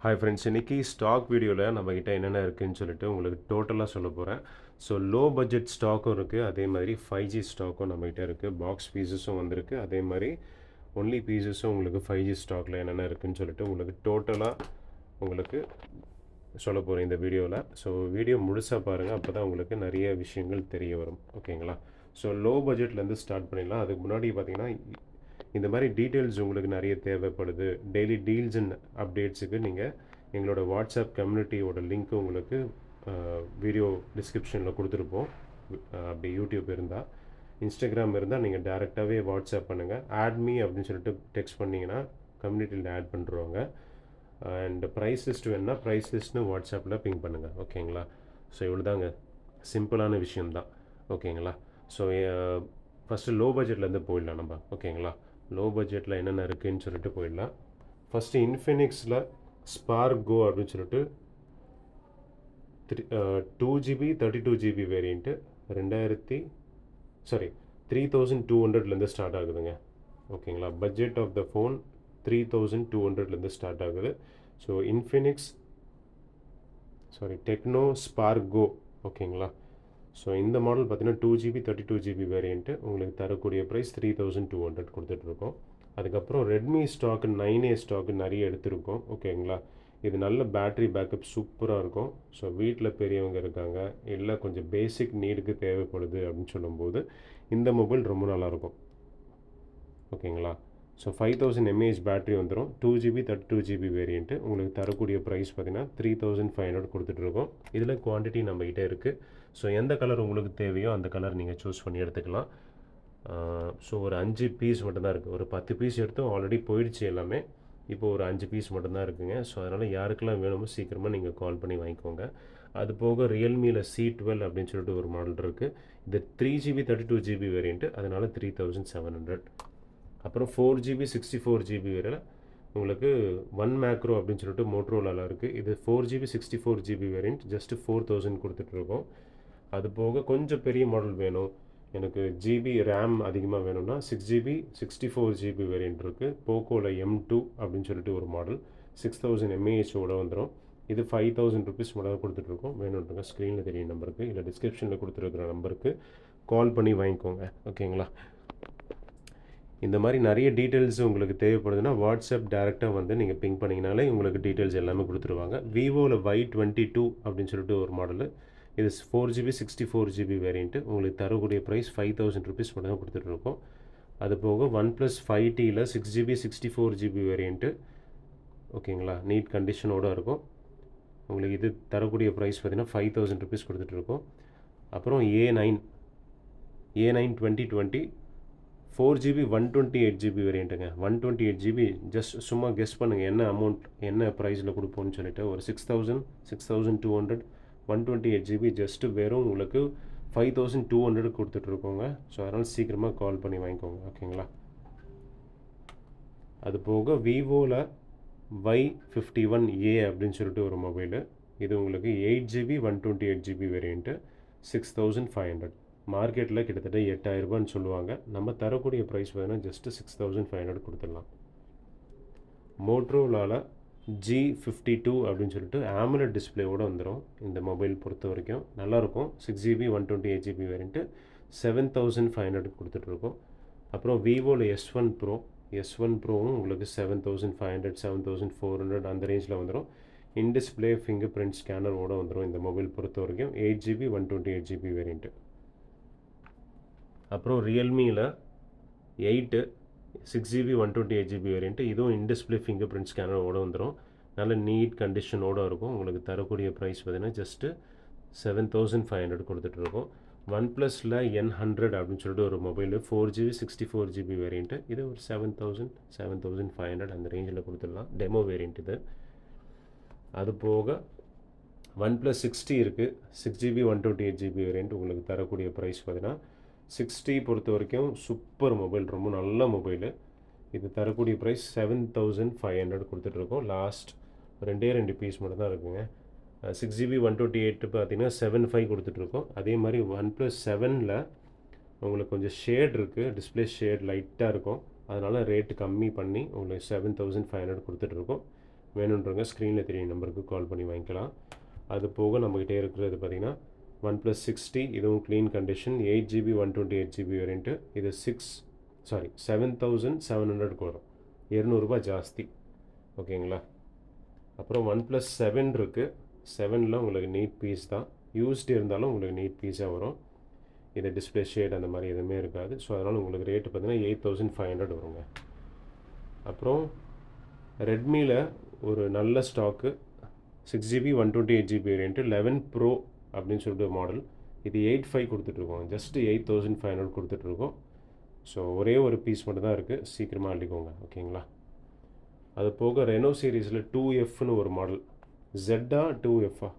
Hi friends, இன்றைக்கி stock வீடியோவில் நம்மக்கிட்ட என்னென்ன இருக்குதுன்னு சொல்லிட்டு உங்களுக்கு டோட்டலாக சொல்ல போகிறேன். ஸோ லோ பட்ஜெட் ஸ்டாக்கும் இருக்குது, அதே மாதிரி 5G ஸ்டாக்கும் நம்மகிட்ட இருக்குது. பாக்ஸ் பீசஸும் வந்திருக்கு, அதே மாதிரி ஒன்லி பீசஸும் உங்களுக்கு 5G ஸ்டாக்கில் என்னென்ன இருக்குதுன்னு சொல்லிட்டு உங்களுக்கு டோட்டலாக உங்களுக்கு சொல்ல போகிறேன் இந்த வீடியோவில். ஸோ வீடியோ முழுசாக பாருங்கள், அப்போ தான் உங்களுக்கு நிறைய விஷயங்கள் தெரிய வரும். ஓகேங்களா? ஸோ லோ பட்ஜெட்லேருந்து ஸ்டார்ட் பண்ணிடலாம். அதுக்கு முன்னாடி பார்த்திங்கன்னா இந்த மாதிரி டீட்டெயில்ஸ் உங்களுக்கு நிறைய தேவைப்படுது. டெய்லி டீல்ஸ் அண்ட் அப்டேட்ஸுக்கு நீங்கள் எங்களோட வாட்ஸ்அப் கம்யூனிட்டியோட லிங்க்கு உங்களுக்கு வீடியோ டிஸ்கிரிப்ஷனில் கொடுத்துருப்போம். அப்படி யூடியூப் இருந்தால், இன்ஸ்டாகிராம் இருந்தால் நீங்கள் டேரெக்டாகவே வாட்ஸ்அப் பண்ணுங்கள். ஆட் மீ அப்படின்னு சொல்லிட்டு டெக்ஸ்ட் பண்ணிங்கன்னா கம்யூனிட்டியில் ஆட் பண்ணுறவங்க. அண்ட் ப்ரைஸ் லிஸ்ட் வேணுன்னா ப்ரைஸ் லிஸ்ட்னு வாட்ஸ்அப்பில் பிங் பண்ணுங்கள். ஓகேங்களா? ஸோ இவ்வளோ தாங்க, சிம்பிளான விஷயம்தான். ஓகேங்களா? ஸோ ஃபஸ்ட்டு லோ பட்ஜெட்லேருந்து போயிடலாம் நம்ம. ஓகேங்களா? லோ பட்ஜெட்டில் என்னென்ன இருக்குதுன்னு சொல்லிட்டு போயிடலாம். ஃபஸ்ட்டு இன்ஃபினிக்ஸில் ஸ்பார்க் கோ அப்படின்னு சொல்லிட்டு 2GB 32GB வேரியண்ட்டு 3200 ஸ்டார்ட் ஆகுதுங்க. ஓகேங்களா? Budget of the phone 3200 start ஆகுது. So Tecno Spark Go. ஓகேங்களா? ஸோ இந்த மாடல் பார்த்தீங்கன்னா 2GB 32GB வேரியண்ட்டு உங்களுக்கு தரக்கூடிய ப்ரைஸ் 3200 கொடுத்துட்ருக்கோம். அதுக்கப்புறம் ரெட்மி ஸ்டாக்கு 9A ஸ்டாக்கு நிறைய எடுத்திருக்கோம். ஓகேங்களா? இது நல்ல பேட்ரி பேக்கப் சூப்பராக இருக்கும். ஸோ வீட்டில் பெரியவங்க இருக்காங்க, இல்லை கொஞ்சம் பேசிக் நீடுக்கு தேவைப்படுது அப்படின்னு சொல்லும்போது இந்த மொபைல் ரொம்ப நல்லாயிருக்கும். ஓகேங்களா? ஸோ 5000 mAh பேட்ரி வந்துடும். 2GB 32GB வேரியண்ட்டு உங்களுக்கு தரக்கூடிய ப்ரைஸ் பார்த்திங்கன்னா 3500 கொடுத்துட்ருக்கோம். இதில் குவான்டிட்டி நம்மகிட்ட இருக்குது. ஸோ எந்த கலர் உங்களுக்கு தேவையோ அந்த கலர் நீங்கள் சூஸ் பண்ணி எடுத்துக்கலாம். ஸோ ஒரு 5 பீஸ் மட்டும்தான் இருக்குது. ஒரு 10 பீஸ் எடுத்தும் ஆல்ரெடி போயிடுச்சு எல்லாமே. இப்போது ஒரு 5 பீஸ் மட்டும்தான் இருக்குதுங்க. ஸோ அதனால் யாருக்கெல்லாம் வேணுமோ சீக்கிரமாக நீங்கள் கால் பண்ணி வாங்கிக்கோங்க. அது போக ரியல்மியில் C12 அப்படின்னு சொல்லிட்டு ஒரு மாடல் இருக்குது. இது 3GB 32GB வேரியண்ட்டு, அதனால் 3700. அப்புறம் 4GB 64GB வேரியல உங்களுக்கு 1 மேக்ரோ அப்படின்னு சொல்லிட்டு மோட்ரோலாவில் இருக்குது. இது 4GB 64GB வேரியண்ட் ஜஸ்ட்டு 4000 கொடுத்துட்ருக்கோம். அது போக கொஞ்சம் பெரிய மாடல் வேணும், எனக்கு ஜிபி ரேம் அதிகமாக வேணும்னா 6GB 64GB வேரியண்ட் இருக்குது. போக்கோவில் M2 அப்படின்னு சொல்லிட்டு ஒரு மாடல் 6000 mAh வந்துடும். இது 5000 ருபீஸ் மட்டும் கொடுத்துட்ருக்கோம். வேணுன்றங்க ஸ்க்ரீனில் தெரிய நம்பருக்கு இல்லை டிஸ்கிரிப்ஷனில் கொடுத்துருக்குற நம்பருக்கு கால் பண்ணி வாங்கிக்கோங்க. ஓகேங்களா? இந்த மாதிரி நிறைய டீட்டெயில்ஸ் உங்களுக்கு தேவைப்படுதுன்னா வாட்ஸ்அப் டேரெக்டாக வந்து நீங்கள் பிங் பண்ணிங்கனாலே உங்களுக்கு டீட்டெயில்ஸ் எல்லாமே கொடுத்துருவாங்க. விவோவில் Y22 அப்படின்னு சொல்லிட்டு ஒரு மாடலு, இது 4GB 64GB வேரியண்ட்டு உங்களுக்கு தரக்கூடிய ப்ரைஸ் 5000 ருபீஸ் மட்டும் தான் கொடுத்துட்ருக்கோம். அது போக OnePlus 5Tயில் 6GB 64GB வேரியண்ட்டு. ஓகேங்களா? நீட் கண்டிஷனோடு இருக்கும். உங்களுக்கு இது தரக்கூடிய ப்ரைஸ் பார்த்திங்கன்னா 5000 ருபீஸ் கொடுத்துட்ருக்கோம். அப்புறம் A9 2020 4GB 128GB வேரியண்ட்டுங்க. 128GB just சும்மா கெஸ் பண்ணுங்கள் என்ன அமௌண்ட், என்ன ப்ரைஸில் கொடுப்போம்னு சொல்லிட்டு. ஒரு 6200 128GB ஜஸ்ட்டு வெறும் உங்களுக்கு 5200 கொடுத்துட்ருக்கோங்க. ஸோ அதனால் சீக்கிரமாக கால் பண்ணி வாங்கிக்கோங்க. ஓகேங்களா? அது போக விவோவில் Y51A அப்படின்னு சொல்லிட்டு ஒரு மொபைலு, இது உங்களுக்கு 8GB 128GB வேரியண்ட்டு 6500. மார்க்கெட்டில் கிட்டத்தட்ட 8000 ரூபான்னு சொல்லுவாங்க. நம்ம தரக்கூடிய ப்ரைஸ் பார்த்தீங்கன்னா ஜஸ்ட்டு 6500 கொடுத்துடலாம். மோட்ரோலாவில் G52 அப்படின்னு சொல்லிட்டு AMOLED டிஸ்பிளேவோடு வந்துடும். இந்த மொபைல் பொறுத்த வரைக்கும் நல்லாயிருக்கும். 6GB 128GB வேரியண்ட்டு 7500 கொடுத்துட்ருக்கோம். அப்புறம் விவோவில் S1 ப்ரோவும் உங்களுக்கு 7500 7400 அந்த ரேஞ்சில் வந்துடும். இன்டிஸ்பிளே ஃபிங்கர் பிரிண்ட் ஸ்கேனரோடு வந்துடும் இந்த மொபைல் பொறுத்த வரைக்கும். 8GB 128GB variant. அப்புறம் ரியல்மியில் 8 6GB 128GB வேரியண்ட்டு, இதுவும் இன்டிஸ்பிளே ஃபிங்கர் பிரிண்ட் ஸ்கேனரோடு வந்துடும். நல்ல நீட் கண்டிஷனோடு இருக்கும். உங்களுக்கு தரக்கூடிய ப்ரைஸ் பார்த்திங்கன்னா ஜஸ்ட்டு 7500 கொடுத்துட்ருக்கோம். OnePlusல N100 அப்படின்னு சொல்லிட்டு ஒரு மொபைலு 4GB 64GB வேரியண்ட்டு, இது ஒரு 7500 அந்த ரேஞ்சில் கொடுத்துடலாம். டெமோ வேரியண்ட் இது. அது போக OnePlus 60 இருக்குது. 6GB 128GB வேரியண்ட் உங்களுக்கு தரக்கூடிய ப்ரைஸ் பார்த்திங்கன்னா 60 பொறுத்த வரைக்கும் சூப்பர் மொபைல், ரொம்ப நல்ல மொபைலு. இது தரக்கூடிய ப்ரைஸ் 7500 கொடுத்துட்ருக்கோம். லாஸ்ட் 2 பீஸ் மட்டும் தான் இருக்குங்க. 6GB 128 பார்த்தீங்கன்னா 75 கொடுத்துட்ருக்கோம். அதே மாதிரி OnePlus 7ல் உங்களுக்கு கொஞ்சம் ஷேட் இருக்குது, டிஸ்பிளே ஷேட் லைட்டாக இருக்கும், அதனால் ரேட்டு கம்மி பண்ணி உங்களுக்கு 7500 கொடுத்துட்ருக்கோம். வேணுன்றவங்க ஸ்க்ரீனில் தெரிய நம்பருக்கு கால் பண்ணி வாங்கிக்கலாம். அது போக நம்மக்கிட்டே இருக்கிறது பார்த்திங்கன்னா OnePlus 60, இதுவும் clean condition, 8GB 128GB variant. இது 7,700 வரும், ₹200 ஜாஸ்தி. ஓகேங்களா. அப்புறம் OnePlus 7 இருக்குது. 7ல் உங்களுக்கு நீட் பீஸ் தான், யூஸ்டு இருந்தாலும் உங்களுக்கு நீட் பீஸாக வரும். இது டிஸ்பிளே ஷேட் அந்த மாதிரி எதுவுமே இருக்காது. ஸோ அதனால் உங்களுக்கு ரேட்டு பார்த்தீங்கன்னா 8,500 வருங்க. அப்புறம் ரெட்மியில் ஒரு நல்ல stock 6GB 128GB variant 11 Pro அப்படின்னு சொல்லிட்டு மாடல். இது 8,500 கொடுத்துட்ருக்கோம், ஜஸ்ட்டு 8,500 கொடுத்துட்ருக்கோம். ஸோ ஒரே ஒரு பீஸ் மட்டும் தான் இருக்குது, சீக்கிரமாக அள்ளிக்கோங்க. ஓகேங்களா. அது போக ரெனோ சீரீஸில் 2Fன்னு ஒரு மாடல். ஜெட்டா 2Fஆ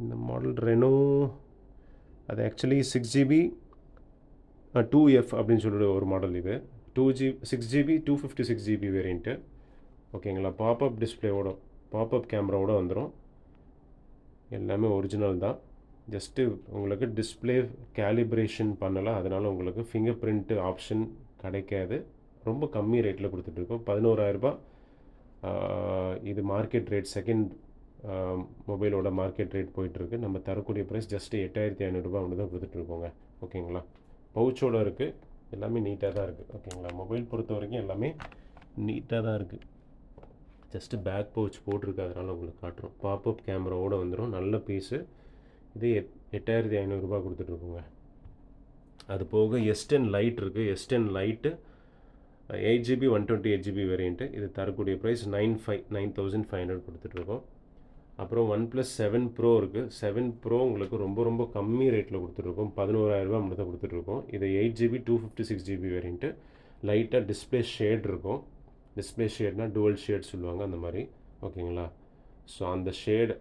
இந்த மாடல் ரெனோ, அது ஆக்சுவலி 6GB 2F அப்படின்னு சொல்லிட்டு ஒரு மாடல். இது 6GB 256GB வேரியண்ட்டு. ஓகேங்களா. பாப்அப் டிஸ்பிளேவோட, பாப்அப் கேமராவோட வந்துடும். எல்லாமே ஒரிஜினல் தான். ஜஸ்ட்டு உங்களுக்கு டிஸ்பிளே கேலிப்ரேஷன் பண்ணலாம், அதனால் உங்களுக்கு ஃபிங்கர் பிரிண்ட்டு ஆப்ஷன் கிடைக்காது. ரொம்ப கம்மி ரேட்டில் கொடுத்துட்ருக்கோம், ₹11,000. இது மார்க்கெட் ரேட், செகண்ட் மொபைலோட மார்க்கெட் ரேட் போயிட்டுருக்கு. நம்ம தரக்கூடிய ப்ரைஸ் ஜஸ்ட்டு ₹8,500 ஒன்று தான் கொடுத்துட்ருக்கோங்க. ஓகேங்களா. பவுச்சோடு இருக்குது, எல்லாமே நீட்டாக தான் இருக்குது. ஓகேங்களா. மொபைல் பொறுத்த வரைக்கும் எல்லாமே நீட்டாக தான் இருக்குது. ஜஸ்ட்டு பேக் பவுச் போட்டிருக்கு, அதனால் உங்களுக்கு காட்டுறோம். பாப்அப் கேமராவோடு வந்துடும், நல்ல பீஸு. இது ₹8,500 கொடுத்துட்ருக்கோங்க. அது போக S10 லைட் இருக்குது. S10 light 8GB 128GB variant. இது தரக்கூடிய ப்ரைஸ் 9,500 கொடுத்துட்ருக்கோம். அப்புறம் OnePlus 7 Pro இருக்குது. 7 Pro உங்களுக்கு ரொம்ப ரொம்ப கம்மி ரேட்டில் கொடுத்துட்ருக்கோம், ₹11,000 மட்டும் தான் கொடுத்துட்ருக்கோம். இது 8GB 256GB வேரியண்ட்டு. லைட்டாக டிஸ்பிளே ஷேட் இருக்கும். டிஸ்பிளே ஷேட்னால் டுவல் ஷேட் சொல்லுவாங்க, அந்த மாதிரி. ஓகேங்களா. ஸோ அந்த ஷேட்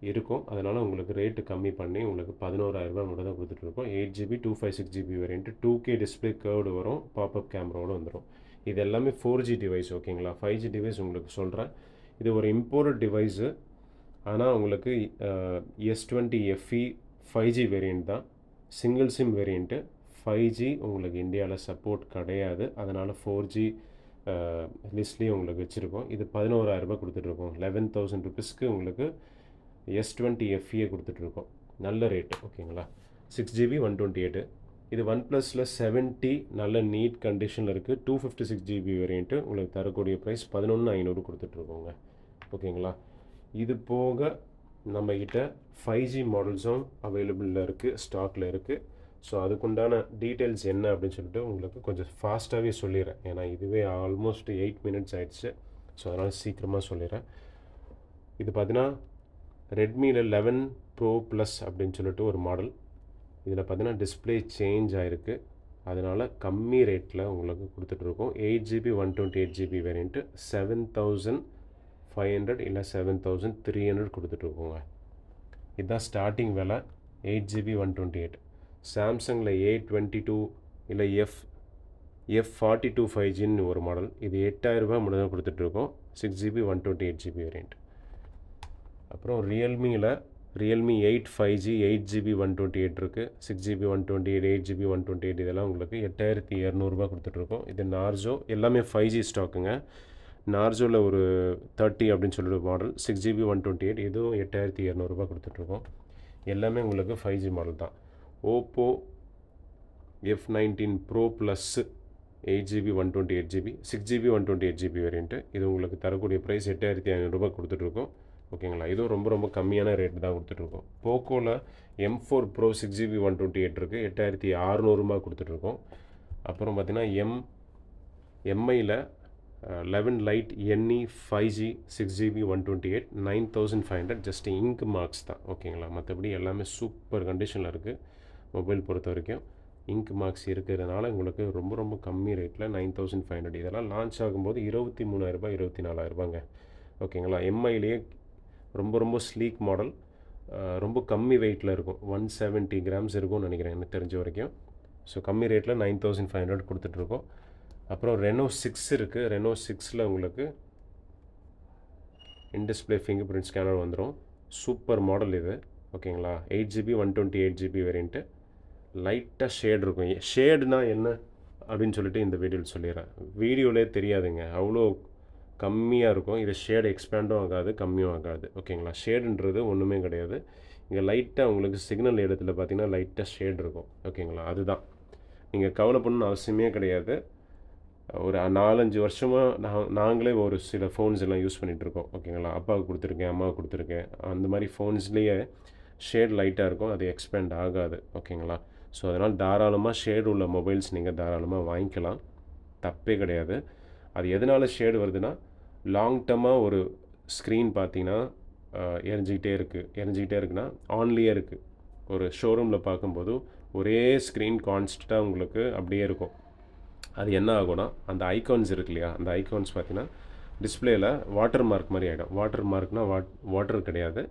இருக்கும், அதனால் உங்களுக்கு ரேட்டு கம்மி பண்ணி உங்களுக்கு ₹11,000 மட்டும் தான் கொடுத்துட்ருக்கோம். 8GB 256GB variant. 2K display curved வரும், பாப்அப் கேமராவோடு வந்துடும். இது எல்லாமே 4G டிவைஸ். ஓகேங்களா. 5G டிவைஸ் உங்களுக்கு சொல்கிறேன். இது ஒரு இம்போர்ட்டட் டிவைஸு, ஆனால் உங்களுக்கு S20 FE 5G வேரியண்ட் தான், சிங்கிள் சிம் வேரியண்ட்டு. 5G உங்களுக்கு இந்தியாவில் சப்போர்ட் கிடையாது, அதனால் 4G லிஸ்ட்லேயும் உங்களுக்கு வச்சுருக்கோம். இது ₹11,000 கொடுத்துட்ருக்கோம். ₹11,000 உங்களுக்கு S20 FE கொடுத்துட்ருக்கோம், நல்ல ரேட்டு. ஓகேங்களா. 6GB 128. இது OnePlusல 7T நல்ல நீட் கண்டிஷனில் இருக்குது, 256GB வேரியண்ட்டு. உங்களுக்கு தரக்கூடிய ப்ரைஸ் 11,500 கொடுத்துட்ருக்கோங்க. ஓகேங்களா. இது போக நம்மக்கிட்ட 5G மாடல்ஸும் அவைலபிளில் இருக்குது, ஸ்டாக்கில் இருக்குது. ஸோ அதுக்குண்டான டீட்டெயில்ஸ் என்ன அப்படின்னு சொல்லிட்டு உங்களுக்கு கொஞ்சம் ஃபாஸ்ட்டாகவே சொல்லிடுறேன், ஏன்னா இதுவே ஆல்மோஸ்ட் 8 மினிட்ஸ் ஆகிடுச்சு. ஸோ அதனால் சீக்கிரமாக சொல்லிடுறேன். இது பார்த்தீங்கன்னா ரெட்மியில் 11 Pro Plus அப்படின்னு சொல்லிட்டு ஒரு மாடல். இதில் பார்த்தீங்கன்னா டிஸ்பிளே சேஞ்ச் ஆகிருக்கு, அதனால் கம்மி ரேட்டில் உங்களுக்கு கொடுத்துட்ருக்கோம். 8GB 128GB வேரியண்ட்டு 7,500 இல்லை 7,300 கொடுத்துட்ருக்கோங்க. இதுதான் ஸ்டார்டிங் விலை, 8GB 128. சாம்சங்கில் A22 இல்லை F42 5Gன்னு ஒரு மாடல். இது ₹8,000 மட்டும் தான் கொடுத்துட்ருக்கோம், 6GB 128GB வேரியண்ட். அப்புறம் ரியல்மி 8 5G 8GB 128 இருக்குது, 6GB 128, 8GB 128. இதெல்லாம் உங்களுக்கு ₹8,200 கொடுத்துட்ருக்கோம். இது நார்ஜோ, எல்லாமே 5G ஸ்டாக்குங்க. நார்ஜோவில் ஒரு 30 அப்படின்னு சொல்லிட்டு மாடல், 6GB 128. இதுவும் ₹8,200 கொடுத்துட்ருக்கோம். எல்லாமே உங்களுக்கு 5G மாடல் தான். Oppo F19 Pro Plus 8GB 128GB 6GB 128GB variant. இது உங்களுக்கு தரக்கூடிய ப்ரைஸ் ₹8,500 கொடுத்துட்ருக்கோம். ஓகேங்களா. இதுவும் ரொம்ப ரொம்ப கம்மியான ரேட்டு தான் கொடுத்துட்ருக்கோம். போக்கோவில் M4 Pro 6GB 128 இருக்குது, ₹8,600 கொடுத்துட்ருக்கோம். அப்புறம் பார்த்திங்கன்னா எம்ஐயில் 11 lite NE 5G 6GB 128 9,500. Just இங்க் மார்க்ஸ் தான். ஓகேங்களா. மற்றபடி எல்லாமே சூப்பர் கண்டிஷனில் இருக்குது. மொபைல் பொறுத்த வரைக்கும் இங்க் மார்க்ஸ் இருக்கிறதுனால உங்களுக்கு ரொம்ப ரொம்ப கம்மி ரேட்டில் 9,500. இதெல்லாம் லான்ச் ஆகும்போது ₹23,000 ₹24,000. ஓகேங்களா. எம்ஐலேயே ரொம்ப ரொம்ப ஸ்லீக் மாடல், ரொம்ப கம்மி வெயிட்டில் இருக்கும், 170 கிராம்ஸ் இருக்கும்னு நினைக்கிறேன் எனக்கு தெரிஞ்ச வரைக்கும். ஸோ கம்மி ரேட்டில் 9,500 கொடுத்துட்ருக்கோம். அப்புறம் ரெனோ 6 இருக்குது. ரெனோ 6ல் உங்களுக்கு இன்டிஸ்பிளே ஃபிங்கர் பிரிண்ட் ஸ்கேனர் வந்துடும், சூப்பர் மாடல் இது. ஓகேங்களா. 8GB 128GB variant. லைட்டாக ஷேட் இருக்கும். ஷேடுனா என்ன அப்படின்னு சொல்லிட்டு இந்த வீடியோவில் சொல்லிடுறேன். வீடியோவிலே தெரியாதுங்க, அவ்வளோ கம்மியாக இருக்கும். இது ஷேடு எக்ஸ்பேண்டும் ஆகாது, கம்மியும் ஆகாது. ஓகேங்களா? ஷேடுன்றது ஒன்றுமே கிடையாது. இங்கே லைட்டாக உங்களுக்கு சிக்னல் இடத்துல பார்த்தீங்கன்னா லைட்டாக ஷேட் இருக்கும். ஓகேங்களா? அதுதான். நீங்கள் கவலைப்படணும்னு அவசியமே கிடையாது. ஒரு 4-5 வருஷமாக நாங்களே ஒரு சில ஃபோன்ஸ் எல்லாம் யூஸ் பண்ணிகிட்ருக்கோம். ஓகேங்களா? அப்பாவுக்கு கொடுத்துருக்கேன், அம்மாவுக்கு கொடுத்துருக்கேன். அந்த மாதிரி ஃபோன்ஸ்லேயே ஷேட் லைட்டாக இருக்கும், அது எக்ஸ்பேண்ட் ஆகாது. ஓகேங்களா? ஸோ அதனால் தாராளமாக ஷேடு உள்ள மொபைல்ஸ் நீங்கள் தாராளமாக வாங்கிக்கலாம், தப்பே கிடையாது. அது எதனால் ஷேடு வருதுன்னா, லாங் டர்மாக ஒரு ஸ்க்ரீன் பார்த்தீங்கன்னா எரிஞ்சிக்கிட்டே இருக்குன்னா ஆன்லேயே இருக்குது. ஒரு ஷோரூமில் பார்க்கும்போது ஒரே ஸ்க்ரீன் கான்ஸ்டண்ட்டாக உங்களுக்கு அப்படியே இருக்கும். அது என்ன ஆகும்னா, அந்த ஐகான்ஸ் இருக்கு இல்லையா, அந்த ஐகான்ஸ் பார்த்தீங்கன்னா டிஸ்பிளேயில் வாட்டர் மார்க் மாதிரி ஆகிடும். வாட்டர் மார்க்னால் வாட்டர் கிடையாது,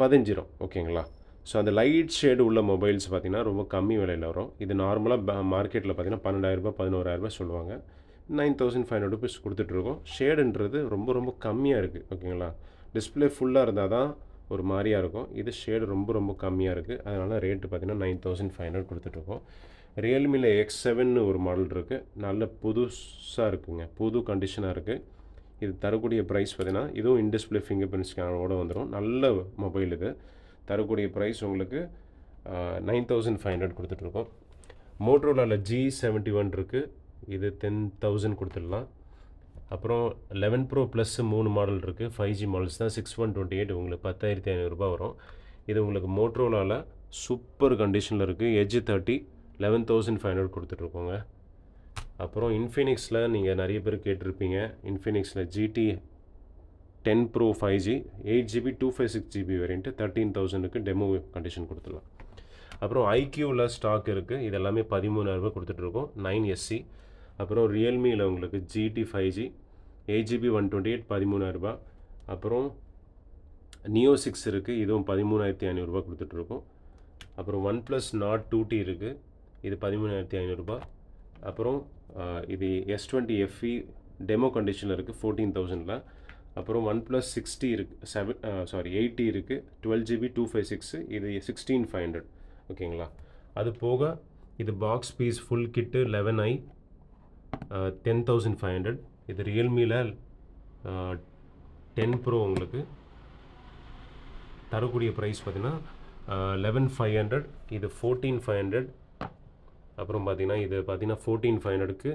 பதிஞ்சிரும். ஓகேங்களா? ஸோ அந்த லைட் ஷேடு உள்ள மொபைல்ஸ் பார்த்திங்கன்னா ரொம்ப கம்மி விலையில் வரும். இது நார்மலாக மார்க்கெட்டில் பார்த்திங்கன்னா 12,000 11,000 சொல்லுவாங்க. 9,500 ருபீஸ் கொடுத்துட்ருக்கோம். ஷேடுன்றது ரொம்ப ரொம்ப கம்மியாக இருக்குது. ஓகேங்களா? டிஸ்பிளே ஃபுல்லாக இருந்தால் தான் ஒரு மாதிரியாக இருக்கும். இது ஷேடு ரொம்ப ரொம்ப கம்மியாக இருக்குது. அதனால் ரேட்டு பார்த்திங்கன்னா 9,500 கொடுத்துட்ருக்கோம். ரியல்மியில் X7 ஒரு மாடல் இருக்குது, நல்ல புதுசாக இருக்குங்க, புது கண்டிஷனாக இருக்குது. இது தரக்கூடிய ப்ரைஸ் பார்த்திங்கன்னா இதுவும் இன்டிஸ்பிளே ஃபிங்கர் பிரிண்ட் ஸ்கேனரோடு வந்துடும். நல்ல மொபைல் இது. தரக்கூடிய ப்ரைஸ் உங்களுக்கு 9,500 கொடுத்துட்ருக்கோம். மோட்டோரோலாவில் G71 இருக்குது, இது 10,000 கொடுத்துடலாம். அப்புறம் 11 Pro ப்ளஸ் 3 மாடல் இருக்குது, 5G மாடல்ஸ் தான். 6128 உங்களுக்கு 10,500 ரூபா வரும். இது உங்களுக்கு மோட்டோரோலாவில் சூப்பர் கண்டிஷனில் இருக்குது. Edge 30 11,500 கொடுத்துட்ருக்கோங்க. அப்புறம் இன்ஃபினிக்ஸில் நீங்கள் நிறைய பேர் கேட்டிருப்பீங்க, இன்ஃபினிக்ஸில் GT 10 Pro 5G 8GB 256GB variant 13,000க்கு டெமோ கண்டிஷன் கொடுத்துடலாம். அப்புறம் IQவில் ஸ்டாக் இருக்குது, இது எல்லாமே 13,000 கொடுத்துட்ருக்கோம், 9SC. அப்புறம் ரியல்மியில் உங்களுக்கு GT 5G 8GB 128 13,000. அப்புறம் Neo 6 இருக்குது, இதுவும் 13,500 கொடுத்துட்ருக்கோம். அப்புறம் OnePlus Nord 2T இருக்குது, இது 13,500. அப்புறம் இது S20 FE டெமோ கண்டிஷனில் இருக்குது 14,000ல். அப்புறம் OnePlus 60 இருக்குது, 80 இருக்குது, 12GB 256, இது 16,500. ஓகேங்களா? அது போக இது பாக்ஸ் பீஸ் ஃபுல் கிட்டு 11i 10,500. இது ரியல்மியில் 10 Pro உங்களுக்கு தரக்கூடிய ப்ரைஸ் பார்த்திங்கன்னா 11,500, இது 14,500. அப்புறம் பார்த்திங்கன்னா இது பார்த்திங்கன்னா 14,500க்கு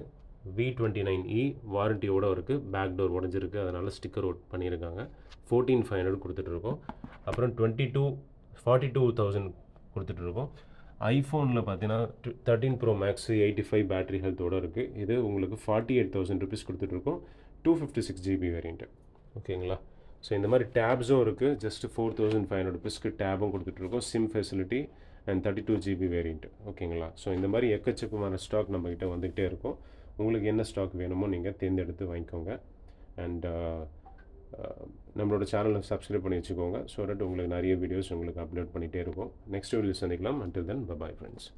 V29e வாரண்டியோடு இருக்குது, பேக் டோர் உடஞ்சிருக்கு, அதனால் ஸ்டிக்கர் ஒர்க் பண்ணியிருக்காங்க. 14,500 கொடுத்துட்ருக்கோம். அப்புறம் 42,000 கொடுத்துட்ருக்கோம். ஐஃபோனில் பார்த்தீங்கன்னா 13 Pro Max 85 பேட்டரி ஹெல்த்தோடு இருக்குது, இது உங்களுக்கு 48,000 ருபீஸ் கொடுத்துட்ருக்கோம், 256GB வேரியண்ட்டு. ஓகேங்களா? ஸோ இந்த மாதிரி டேப்ஸும் இருக்குது, ஜஸ்ட் 4,500 ருபீஸ்க்கு டேபும் கொடுத்துட்ருக்கோம், sim facility and 32GB variant. ஓகேங்களா? ஸோ இந்த மாதிரி எக்கச்சக்கமான ஸ்டாக் நம்மக்கிட்ட வந்துகிட்டே இருக்கும். உங்களுக்கு என்ன ஸ்டாக் வேணுமோ நீங்கள் தேர்ந்தெடுத்து வாங்கிக்கோங்க. அண்ட் நம்மளோட சேனலை சப்ஸ்கிரைப் பண்ணி வச்சுக்கோங்க, ஸோ தட் உங்களுக்கு நிறைய வீடியோஸ் உங்களுக்கு அப்லோட் பண்ணிகிட்டே இருக்கும். நெக்ஸ்ட் வீடியோ சந்திக்கலாம். Until then bye friends.